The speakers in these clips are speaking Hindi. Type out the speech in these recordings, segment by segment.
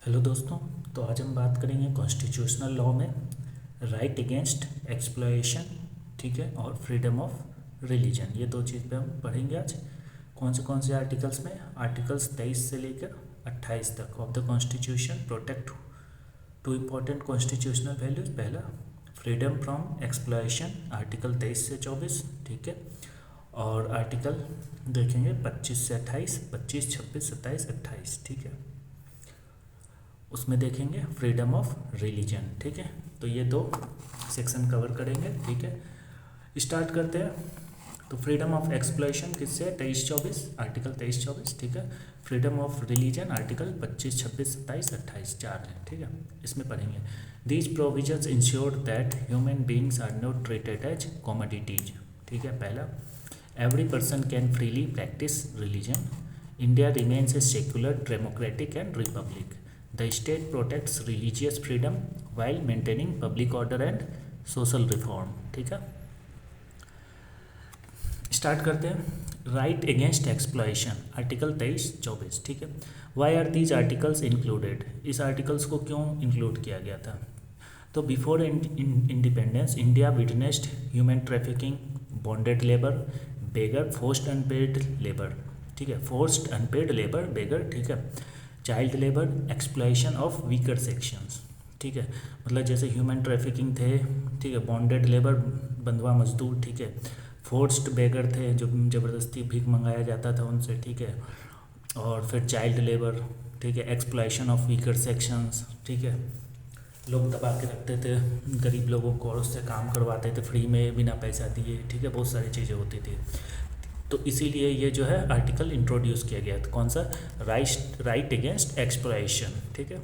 हेलो दोस्तों। तो आज हम बात करेंगे कॉन्स्टिट्यूशनल लॉ में राइट अगेंस्ट एक्सप्लॉयशन, ठीक है, और फ्रीडम ऑफ रिलीजन। ये दो चीज़ पे हम पढ़ेंगे आज। कौन से आर्टिकल्स में? आर्टिकल्स 23 से लेकर 28 तक of the constitution protect two important constitutional values. पहला, फ्रीडम फ्रॉम एक्सप्लॉयशन, आर्टिकल 23 से 24, ठीक है। और आर्टिकल देखेंगे 25 से 28, 25, 26, 27, 28, ठीक है। उसमें देखेंगे फ्रीडम ऑफ रिलीजन, ठीक है। तो ये दो सेक्शन कवर करेंगे, ठीक है। स्टार्ट करते हैं। तो फ्रीडम ऑफ एक्सप्लॉयशन किससे? 23-24, आर्टिकल 23-24, ठीक है। फ्रीडम ऑफ रिलीजन आर्टिकल 25, 26, 27, 28, चार है, ठीक है। इसमें पढ़ेंगे these provisions ensure that human beings are not treated as commodities, ठीक है। पहला, every person can freely practise religion. India remains a secular, democratic and republic. The state protects religious freedom while maintaining public order and social reform, ठीक है। स्टार्ट करते हैं। राइट अगेंस्ट एक्सप्लॉयशन, आर्टिकल 23-24, ठीक है। Why are these articles included? इस आर्टिकल्स को क्यों इंक्लूड किया गया था? तो before independence India witnessed human trafficking, bonded labour, begar, forced unpaid labour, ठीक है। फोर्स्ड अनपेड लेबर, बेगर, ठीक है। Child labour, exploitation of weaker sections, ठीक है। मतलब जैसे ह्यूमन ट्रैफिकिंग थे, ठीक है। बॉन्डेड लेबर, बंधुआ मजदूर, ठीक है। फोर्स्ड बेगर थे, जो ज़बरदस्ती भीख मंगाया जाता था उनसे, ठीक है। और फिर चाइल्ड लेबर, ठीक है। एक्सप्लॉयशन ऑफ वीकर सेक्शंस, ठीक है। लोग दबा के रखते थे गरीब लोगों को और उससे काम करवाते थे फ्री में, बिना पैसा दिए, ठीक है। बहुत सारी चीज़ें होती थी। तो इसीलिए ये जो है आर्टिकल इंट्रोड्यूस किया गया था। कौन सा? राइट अगेंस्ट एक्सप्लॉयशन, ठीक है।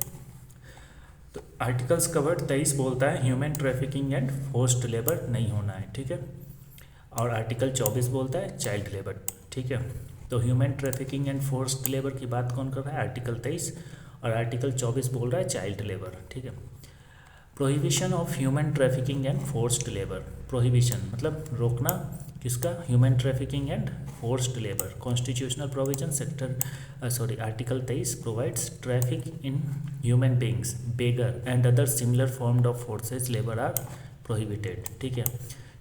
तो आर्टिकल्स कवर्ड 23 बोलता है human trafficking and forced labour नहीं होना है, ठीक है। और आर्टिकल 24 बोलता है चाइल्ड लेबर, ठीक है। तो human trafficking and forced labour की बात कौन कर रहा है? आर्टिकल 23। और आर्टिकल 24 बोल रहा है चाइल्ड लेबर, ठीक है। Prohibition of human trafficking and forced labour, prohibition मतलब रोकना किसका? Human trafficking and forced labour. Constitutional provision sector article 23 provides traffic in human beings, beggar and other similar form of forces labour are prohibited, ठीक है।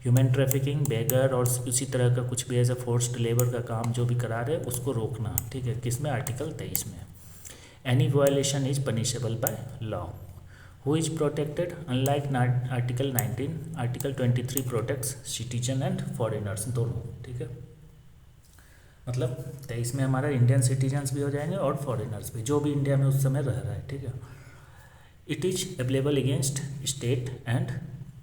ह्यूमन ट्रैफिकिंग, बेगर और उसी तरह का कुछ भी एज अ फोर्स्ड लेबर का काम जो भी करा रहे उसको रोकना, ठीक है। किसमें? आर्टिकल 23 में। Any violation is punishable by law. Who is protected? Unlike article 19, article 23 protects citizen and foreigners, दोनों, ठीक है। मतलब 23 में हमारा इंडियन सिटीजन्स भी हो जाएंगे और फॉरेनर्स भी, जो भी इंडिया में उस समय रह रहा है, ठीक है। It is available against state and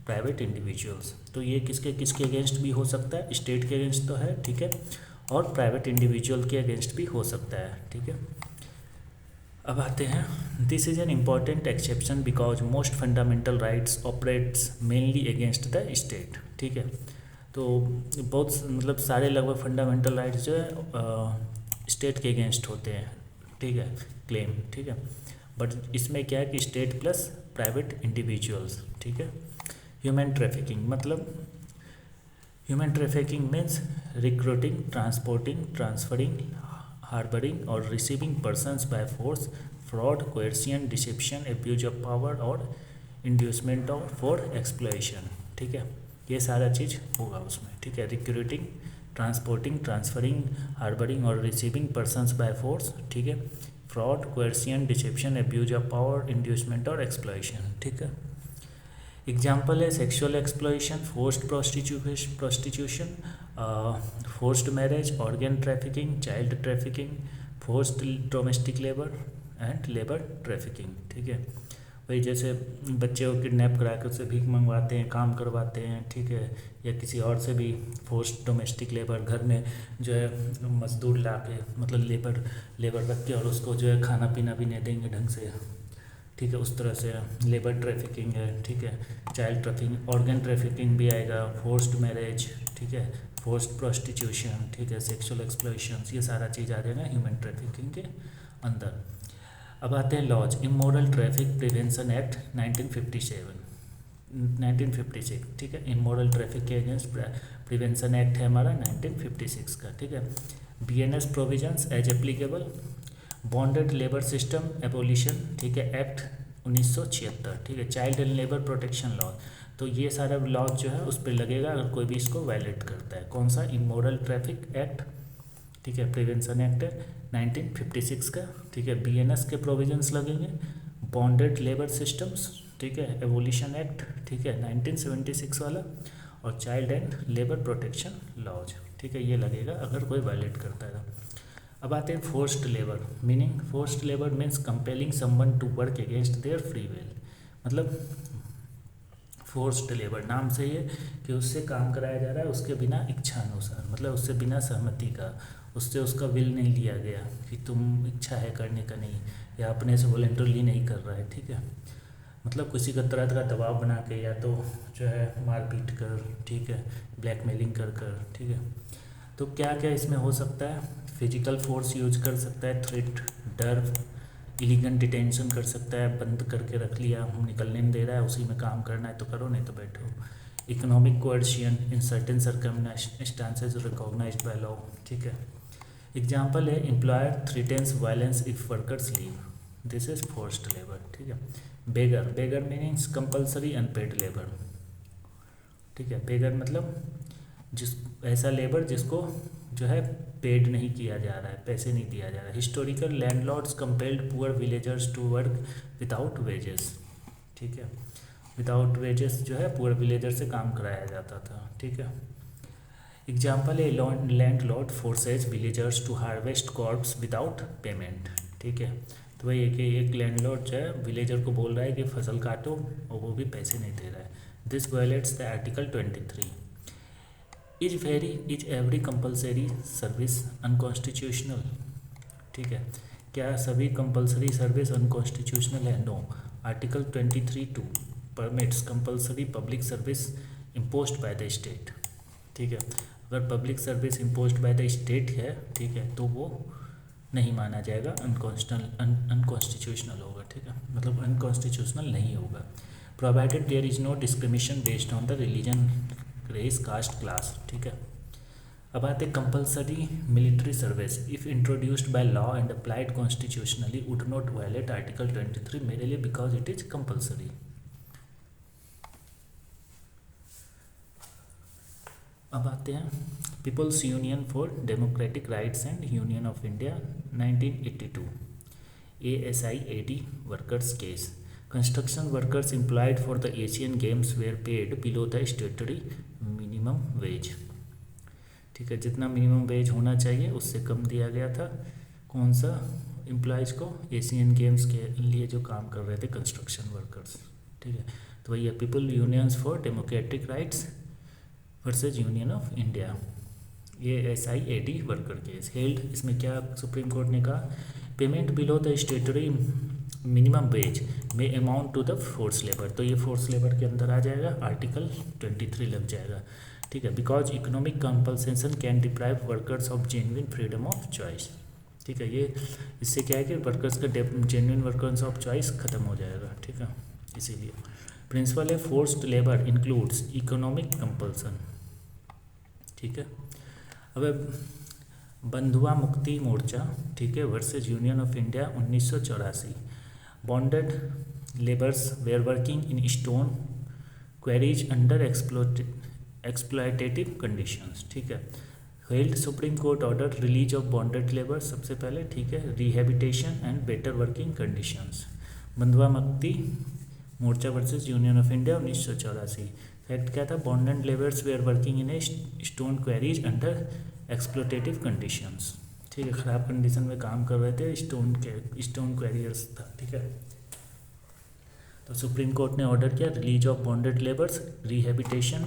private individuals. तो ये किसके अगेंस्ट भी हो सकता है? स्टेट के अगेंस्ट तो है, ठीक है, और प्राइवेट इंडिविजुअल के अगेंस्ट भी हो सकता है, ठीक है। अब आते हैं, this is an important exception because most fundamental rights operates mainly against the state, ठीक है। तो बहुत मतलब सारे लगभग फंडामेंटल राइट्स जो है स्टेट के अगेंस्ट होते हैं, ठीक है, क्लेम, ठीक है। बट इसमें क्या है कि स्टेट प्लस प्राइवेट इंडिविजुअल्स, ठीक है। ह्यूमन ट्रैफिकिंग मतलब human trafficking means recruiting, transporting, transferring, harbouring और receiving persons by force, fraud, coercion, deception, abuse of power और इंड्यूसमेंट ऑफ फॉर एक्सप्लॉयशन, ठीक है। ये सारा चीज़ होगा उसमें, ठीक है। रिक्रूटिंग, ट्रांसपोर्टिंग, ट्रांसफरिंग, हार्बरिंग और रिसीविंग पर्सन्स बाय फोर्स, ठीक है। Fraud, coercion, deception, abuse of power, inducement और एक्सप्लॉयशन, ठीक है। एग्जाम्पल है sexual exploitation, forced prostitution, forced marriage, organ trafficking, child trafficking, forced domestic labour and labour trafficking, ठीक है। वही जैसे बच्चे को किडनैप करा के उससे भीख मंगवाते हैं, काम करवाते हैं, ठीक है। या किसी और से भी फोर्स्ड डोमेस्टिक लेबर, घर में जो है मजदूर ला के मतलब लेबर रख के और उसको जो है खाना पीना भी नहीं देंगे ढंग से, ठीक है। उस तरह से लेबर ट्रैफिकिंग है, ठीक है। चाइल्ड ट्रैफिकिंग, ऑर्गन ट्रैफिकिंग भी आएगा, फोर्स्ड मैरिज, ठीक है, फोर्स्ड प्रोस्टिट्यूशन, ठीक है, सेक्सुअल एक्सप्लॉयशन, ये सारा चीज़ आ जाएगा ह्यूमन ट्रैफिकिंग के अंदर। अब आते हैं laws, immoral traffic prevention act 1956, ठीक है। इमोरल ट्रैफिक के अगेंस्ट प्रिवेंशन एक्ट है हमारा 1956 का, ठीक है। BNS provisions as applicable, bonded labour system abolition, ठीक है, एक्ट 1976, ठीक है। Child and labour protection law, तो ये सारा लॉ जो है उस पर लगेगा अगर कोई भी इसको वायलेट करता है। कौन सा? इमोरल ट्रैफिक एक्ट, ठीक है, प्रिवेंशन एक्ट 1956 का, ठीक है। बीएनएस के प्रोविजंस लगेंगे। बॉन्डेड लेबर सिस्टम्स, ठीक है, एवोल्यूशन एक्ट, ठीक है, 1976 वाला। और child and labour protection laws, ठीक है, ये लगेगा अगर कोई वायलेट करता है। अब आते हैं forced labour. Meaning forced labour means compelling someone to work against their free will. मतलब फोर्स्ड लेबर नाम से ये कि उससे काम कराया जा रहा है उसके बिना इच्छा अनुसार, मतलब उससे बिना सहमति का, उससे उसका विल नहीं लिया गया कि तुम इच्छा है करने का नहीं, या अपने से वॉलंटरली नहीं कर रहा है, ठीक है। मतलब किसी का तरह का दबाव बना के, या तो जो है मारपीट कर, ठीक है, ब्लैकमेलिंग कर कर, ठीक है। तो क्या क्या इसमें हो सकता है? फिजिकल फोर्स यूज कर सकता है, थ्रेट, डर, इलीगल डिटेंशन कर सकता है, बंद करके रख लिया, हम निकलने नहीं दे रहा है, उसी में काम करना है तो करो नहीं तो बैठो। Economic coercion in certain circumstances recognised by law, ठीक है। एग्जाम्पल है employer threatens violence if workers leave, this is forced labour, ठीक है। Begar, begar meanings compulsory unpaid labour, ठीक है। बेगर मतलब जिस ऐसा लेबर जिसको जो है पेड नहीं किया जा रहा है, पैसे नहीं दिया जा रहा है। Historical landlords compelled poor villagers to work without wages, ठीक है। विदाउट वेजेस जो है पुअर विलेजर से काम कराया जाता था, ठीक है। एग्जाम्पल है landlord forces villagers to harvest crops without payment, ठीक है। तो वही है कि एक लैंडलॉर्ड जो है विलेजर को बोल रहा है कि फसल काटो और वो भी पैसे नहीं दे रहा है। This violates the article 23। Is every compulsory service unconstitutional, ठीक है। क्या सभी कंपल्सरी सर्विस अनकॉन्स्टिट्यूशनल है? No. Article 23(2) permits compulsory public service imposed by the state, ठीक है। अगर public service imposed by the state है, ठीक है, तो वो नहीं माना जाएगा, अनकॉन्स्टिट्यूशनल होगा, ठीक है, मतलब अनकॉन्स्टिट्यूशनल नहीं होगा। Provided there is no discrimination based on the religion, race, caste, class, ठीक है। अब आते compulsory military service if introduced by law and applied constitutionally would not violate article 23 मेरे लिए बिकॉज इट इज कंपल्सरी। अब आते हैं people's union for democratic rights and union of India 1982, ASIAD workers केस। Construction workers employed for the Asian games were paid below the statutory minimum wage, ठीक है। जितना मिनिमम वेज होना चाहिए उससे कम दिया गया था। कौन सा एम्प्लॉयज़ को? एशियन गेम्स के लिए जो काम कर रहे थे कंस्ट्रक्शन वर्कर्स, ठीक है। तो वही है People Unions for democratic Rights versus Union of India, ASIAD worker case. Held, इसमें क्या सुप्रीम कोर्ट ने कहा? Payment below the statutory minimum wage may amount to the force labour, तो ये फोर्स लेबर के अंदर आ जाएगा, आर्टिकल 23 लग जाएगा, ठीक है। Because economic कंपल्सेशन can deprive workers of genuine freedom of choice, ठीक है। ये इससे क्या है कि वर्कर्स का जेन्युइन वर्कर्स ऑफ चॉइस खत्म हो जाएगा, ठीक है। इसीलिए प्रिंसिपल है forced labour includes economic compulsion, ठीक है। अब बंधुआ मुक्ति मोर्चा, ठीक है, versus Union of India 1984। Bonded labours were working in stone quarries under exploitative conditions, ठीक है। Held Supreme Court order release of bonded labour सबसे पहले, ठीक है। Rehabilitation and better working conditions. Bandhua Mukti Morcha versus Union of India 1984। Fact क्या था? Bonded labours were working in a stone quarries under exploitative conditions, ठीक है। ख़राब कंडीशन में काम कर रहे थे, स्टोन क्वेरियर्स था, ठीक है। तो सुप्रीम कोर्ट ने ऑर्डर किया release of bonded labours, rehabilitation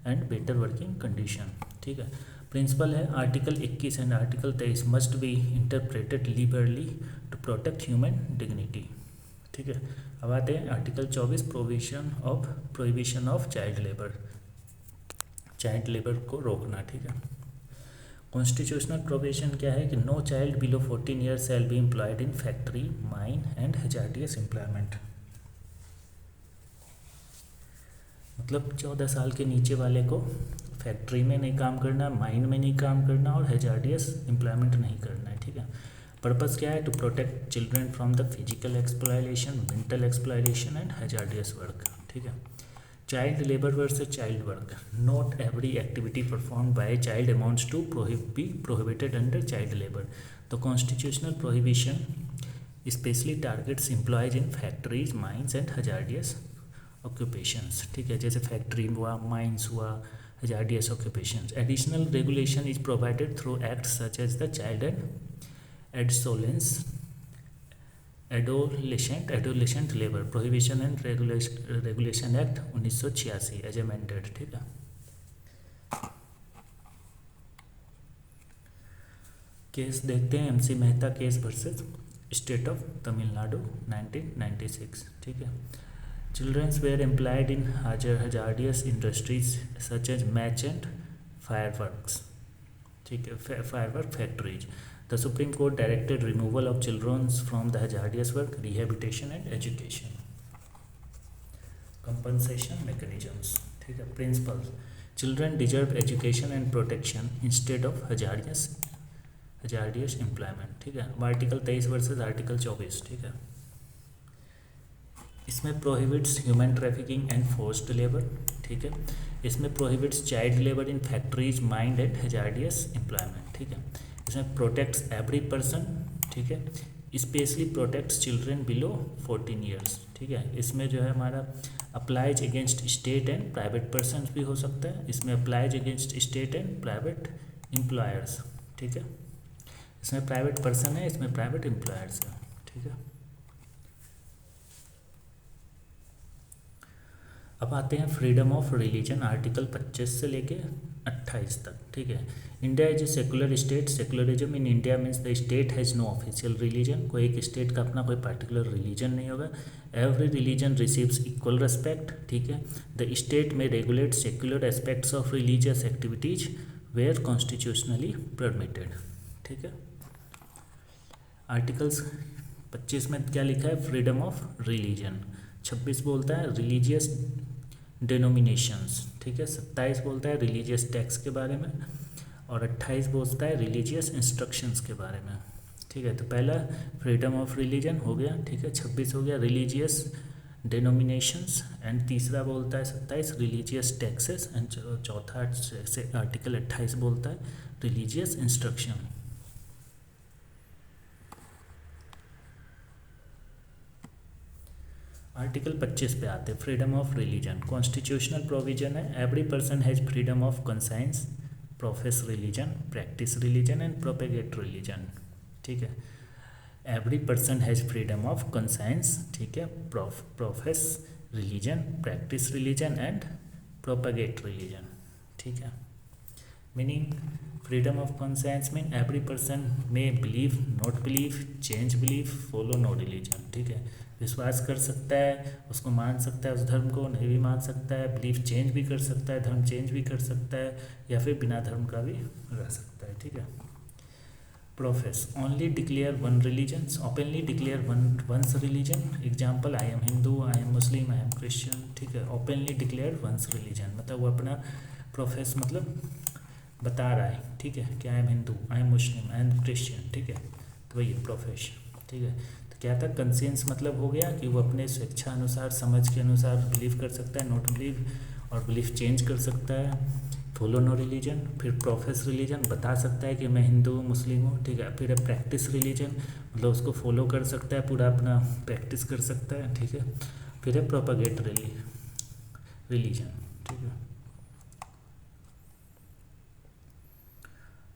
and better working condition, ठीक है। प्रिंसिपल है article 21 and article 23 must be interpreted liberally to protect human dignity, ठीक है। अब आते हैं article 24 prohibition of child labour को रोकना, ठीक है। कॉन्स्टिट्यूशनल प्रोविजन क्या है कि no child below 14 years shall be employed in factory, mine and hazardous employment. मतलब 14 साल के नीचे वाले को फैक्ट्री में नहीं काम करना, माइन में नहीं काम करना और हैजार्डियस एम्प्लॉयमेंट नहीं करना है, ठीक है। पर्पस क्या है? To protect children from the physical exploitation, mental exploitation and hazardous work, ठीक है। Child labour versus child work, not every activity perform by child amounts to be prohibited under child labour. The constitutional prohibition specially targets employees in factories, mines and hazardous occupations, ठीक है, जैसे फैक्ट्री हुआ, माइंस हुआ, hazardous occupations. Additional regulation is provided through act such as the child and adolescent labour prohibition and regulation act 1986 as amended, ठीक है। केस देखते हैं, MC Mehta case versus state of Tamil Nadu 1996, ठीक है। Childrens were employed in hazardous industries such as match and fireworks, ठीक है, firework factories. The Supreme Court directed removal of children from the hazardous work, rehabilitation and education. Compensation mechanisms, ठीक है। Principles: children deserve education and protection instead of hazardous employment, ठीक है। आर्टिकल 23 वर्सेस आर्टिकल 24, ठीक है। इसमें prohibits human trafficking and forced labour, ठीक है। इसमें prohibits child labour in factories, mind and hazardous employment, ठीक है। इसमें प्रोटेक्ट्स एवरी पर्सन, ठीक है, specially protects children below 14 years, ठीक है। इसमें जो है हमारा applies against state and private person भी हो सकता है। इसमें applies against state and private employers, ठीक है। इसमें प्राइवेट पर्सन है, इसमें प्राइवेट एम्प्लॉयर्स है, ठीक है। अब आते हैं फ्रीडम ऑफ रिलीजन, आर्टिकल 25 से लेके 28 तक, ठीक है। India is a secular state. Secularism in India means the state has no official religion. कोई एक स्टेट का अपना कोई पर्टिकुलर रिलीजन नहीं होगा। Every religion receives equal respect, ठीक है। The state may regulate secular aspects of religious activities where constitutionally permitted, ठीक है। आर्टिकल्स 25 में क्या लिखा है? Freedom of religion. 26 बोलता है रिलीजियस डिनोमिनेशंस, ठीक है। 27 बोलता है रिलीजियस टैक्स के बारे में और 28 बोलता है रिलीजियस इंस्ट्रक्शंस के बारे में, ठीक है। तो पहला फ्रीडम ऑफ रिलीजन हो गया, ठीक है। 26 हो गया रिलीजियस डिनोमिनेशंस एंड तीसरा बोलता है 27 रिलीजियस टैक्सेस एंड चौथा से आर्टिकल 28 बोलता है रिलीजियस इंस्ट्रक्शन। आर्टिकल 25 पे आते हैं, freedom of religion. Constitutional provision है every person has freedom of conscience, profess religion, practise religion and propagate religion, ठीक है। Every person has freedom of conscience, ठीक है, profess religion, practise religion and propagate religion, ठीक है। Meaning freedom of conscience mean every person may believe, not believe, change believe, follow no religion, ठीक है। विश्वास कर सकता है, उसको मान सकता है, उस धर्म को नहीं भी मान सकता है, बिलीफ चेंज भी कर सकता है, धर्म चेंज भी कर सकता है या फिर बिना धर्म का भी रह सकता है, ठीक है। Profess only declare one religion, openly declare one's religion. Example I am Hindu, I am Muslim, I am Christian, ठीक है। ओपनली डिक्लेयर वंस रिलीजन मतलब वो अपना प्रोफेस मतलब बता रहा है, ठीक है, कि आई am Hindu, I am Muslim, I am Christian, ठीक है। तो वही प्रोफेस, ठीक है। क्या था? कंसेंस मतलब हो गया कि वो अपने स्वेच्छा अनुसार, समझ के अनुसार बिलीव कर सकता है, नॉट बिलीव, और बिलीफ चेंज कर सकता है, फॉलो नो रिलीजन। फिर प्रोफेस रिलीजन बता सकता है कि मैं हिंदू हूँ, मुस्लिम हूँ, ठीक है। फिर प्रैक्टिस रिलीजन मतलब उसको फॉलो कर सकता है, पूरा अपना प्रैक्टिस कर सकता है, ठीक है। फिर है प्रोपेगेट रिलीजन, ठीक है।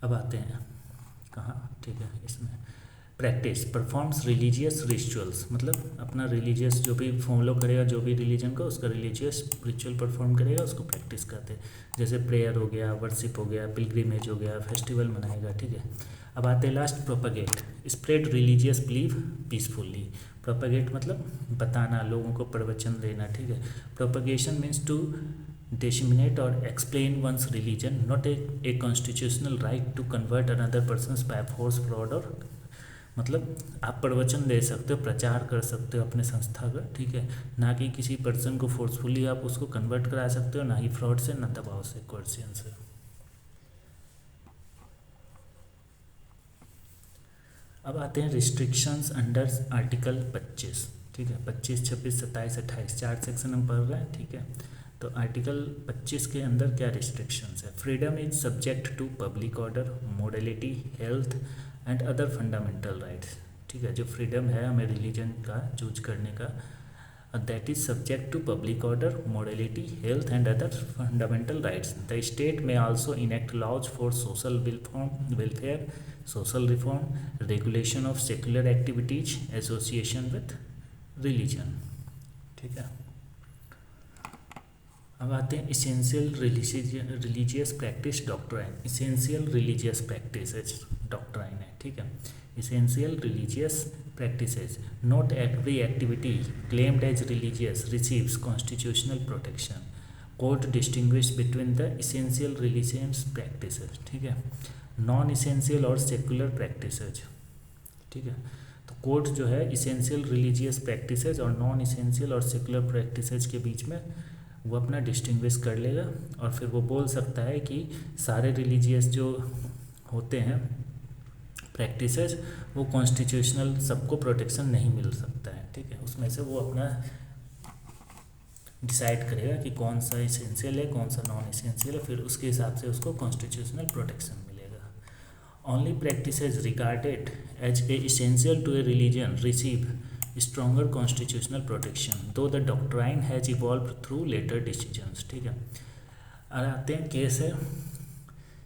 अब आते हैं कहाँ, ठीक है, इसमें प्रैक्टिस परफॉर्म्स रिलीजियस रिचुअल्स मतलब अपना रिलीजियस जो भी फॉलो करेगा, जो भी रिलीजन का उसका रिलीजियस रिचुअल परफॉर्म करेगा, उसको प्रैक्टिस कहते हैं। जैसे प्रेयर हो गया, वर्शिप हो गया, पिलग्रिमेज हो गया, फेस्टिवल मनाएगा, ठीक है। अब आते हैं last propagate, spread religious belief peacefully. Propagate मतलब बताना, लोगों को प्रवचन देना, ठीक है। Propagation means to disseminate or explain one's religion, not a constitutional right to convert another person's by force, fraud or मतलब आप प्रवचन दे सकते हो, प्रचार कर सकते हो अपने संस्था का, ठीक है, ना कि किसी पर्सन को फोर्सफुली आप उसको कन्वर्ट करा सकते हो, ना ही फ्रॉड से, ना दबाव से, कोर्सियन से। अब आते हैं रिस्ट्रिक्शंस अंडर आर्टिकल 25, ठीक है। 25, 26, 27, 28 4 सेक्शन हम पढ़ रहे हैं, ठीक है। तो आर्टिकल 25 के अंदर क्या रिस्ट्रिक्शंस है? Freedom is subject to public order, morality, health and other fundamental rights, ठीक है। जो फ्रीडम है हमें रिलीजन का चूज करने का, that is subject to public order, morality, health and other fundamental rights. The state may also enact laws for social welfare, social reform, regulation of secular activities, association with religion, ठीक है। अब आते हैं essential religious practice doctrine. Essential religious practices doctrine है, ठीक है। Essential religious practices, not every activity claimed as religious receives constitutional protection. Court distinguish between the essential religious practices, ठीक है, नॉन इसेंशियल और सेकुलर प्रैक्टिसेस, ठीक है। तो कोर्ट जो है इसेंशियल रिलीजियस प्रैक्टिसेस और नॉन इसेंशियल और सेकुलर प्रैक्टिसेस के बीच में वो अपना डिस्टिंग्विश कर लेगा और फिर वो बोल सकता है कि सारे रिलीजियस जो होते हैं प्रैक्टिसेस वो कॉन्स्टिट्यूशनल सबको प्रोटेक्शन नहीं मिल सकता है, ठीक है। उसमें से वो अपना डिसाइड करेगा कि कौन सा इसेंशियल है कौन सा नॉन इसेंशियल है, फिर उसके हिसाब से उसको कॉन्स्टिट्यूशनल प्रोटेक्शन मिलेगा। Only practices regarded as a essential to a religion receive stronger constitutional protection though the doctrine has evolved through later decisions, ठीक है। और आते हैं केस है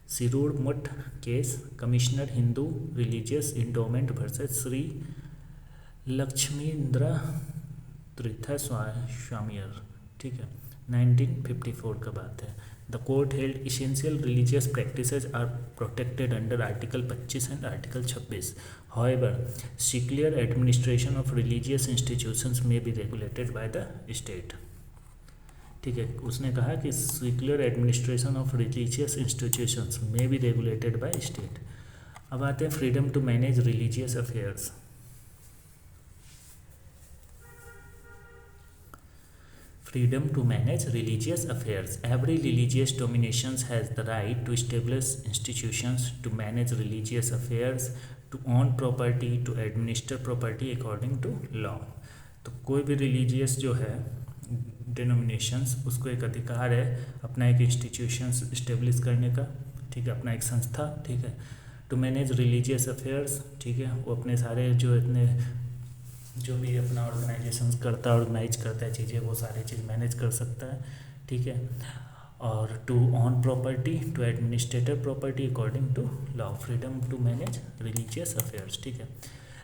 Shirur Mutt case, commissioner Hindu religious endowment versus Shri Lakshmindra Theertha Swamiar, ठीक है, 1954 का बात है। The court held essential religious practices are protected under article 25 and article 26। However, secular administration of religious institutions may be regulated by the state, ठीक है। उसने कहा कि secular administration of religious institutions may be regulated by state। अब आते हैं freedom to manage religious affairs। Freedom to manage religious affairs. Every religious domination has the right to establish institutions, to manage religious affairs, to own property, to administer property according to law। तो कोई भी रिलीजियस जो है डिनोमिनेशंस उसको एक अधिकार है अपना एक इंस्टीट्यूशंस इस्टेब्लिश करने का, ठीक है, अपना एक संस्था, ठीक है। टू मैनेज रिलीजियस अफेयर्स, ठीक है, वो अपने सारे जो इतने जो भी अपना ऑर्गेनाइजेशन करता है ऑर्गेनाइज करता है चीज़ें वो सारी चीज़ मैनेज कर सकता है, ठीक है। और to own property, to administrator property according to law, freedom to manage religious affairs, ठीक है।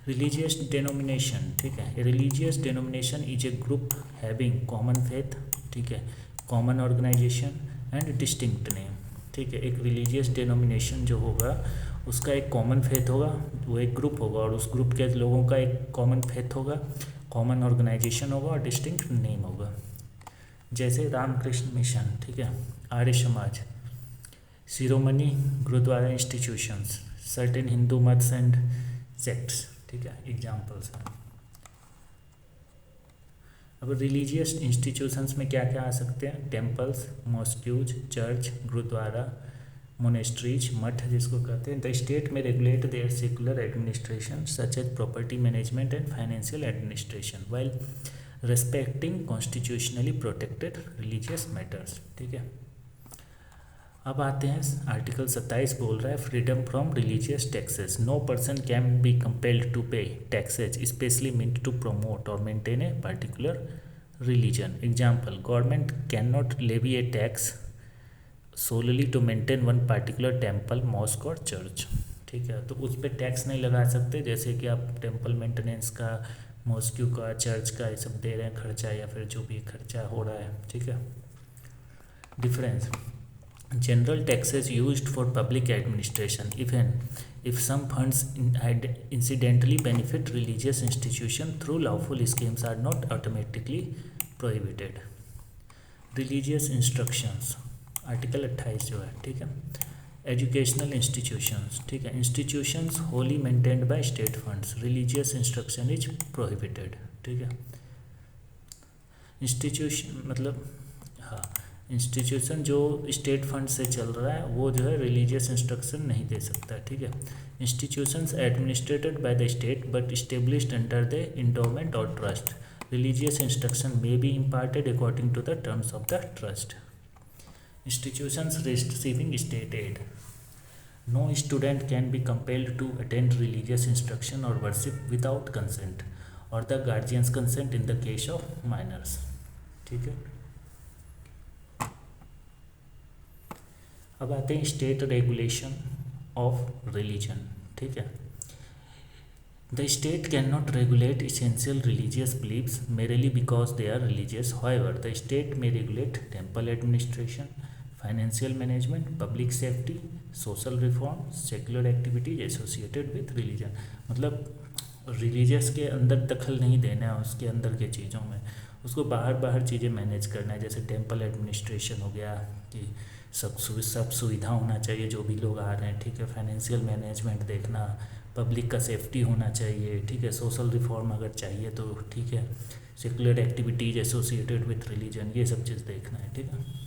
रिलीजियस डेनोमिनेशन, ठीक है, religious denomination is a group having common faith, ठीक है, common organisation and distinct name, ठीक है। एक रिलीजियस डेनोमिनेशन जो होगा उसका एक कॉमन फेथ होगा, वो एक ग्रुप होगा और उस ग्रुप के लोगों का एक कॉमन फेथ होगा, कॉमन ऑर्गेनाइजेशन होगा और डिस्टिंक्ट नेम होगा। जैसे रामकृष्ण मिशन, ठीक है, Arya Samaj, Shiromani Gurdwara institutions, certain Hindu maths and sects, ठीक है, एग्जाम्पल्स हैं। अब रिलीजियस इंस्टीट्यूशंस में क्या क्या आ सकते हैं? Temples, mosques, church, gurdwara, monasteries, मठ जिसको कहते हैं। The state may regulate their secular administration such as property management and financial administration while respecting constitutionally protected religious matters, ठीक है। अब आते हैं आर्टिकल 27 बोल रहा है freedom from religious taxes. No person can be compelled to pay taxes specially meant to promote और maintain a particular religion. Example, government can not levy a tax solely to maintain one particular temple, mosque और चर्च, ठीक है। तो उस पर टैक्स नहीं लगा सकते, जैसे कि आप टेम्पल मेंटेनेंस का, मॉस्क्यू का, चर्च का ये सब दे रहे हैं खर्चा या फिर जो भी खर्चा हो रहा है, ठीक है। Difference, general taxes used for public administration even if some funds incidentally benefit religious institution through lawful schemes are not automatically prohibited। religious instructions, article 28 जो है, ठीक है। एजुकेशनल इंस्टीट्यूशंस, ठीक है, institutions Holi maintained by state funds, religious instruction is prohibited, ठीक है। इंस्टीट्यूशन मतलब हाँ, इंस्टीट्यूशन जो स्टेट फंड से चल रहा है वो जो है रिलीजियस इंस्ट्रक्शन नहीं दे सकता, ठीक है। Institutions administered by the state but established under the endowment और trust, religious instruction may be imparted according to the terms of the trust. Institutions receiving state aid, no student can be compelled to attend religious instruction or worship without consent or the guardian's consent in the case of minors, ठीक है। अब आते हैं स्टेट रेगुलेशन ऑफ रिलीजन, ठीक है। The state can not regulate essential religious beliefs merely because they are religious. However, the state may regulate temple administration, financial management, public safety, social reform, secular activities associated with religion. मतलब रिलीजियस के अंदर दखल नहीं देना है उसके अंदर के चीज़ों में, उसको बाहर चीज़ें मैनेज करना है। जैसे टेम्पल एडमिनिस्ट्रेशन हो गया कि सब सुविधा होना चाहिए जो भी लोग आ रहे हैं, ठीक है। फाइनेंशियल मैनेजमेंट देखना, पब्लिक का सेफ्टी होना चाहिए, ठीक है। सोशल रिफॉर्म अगर चाहिए तो ठीक है। Secular activities associated with religion, ये सब चीज़ देखना है, ठीक है।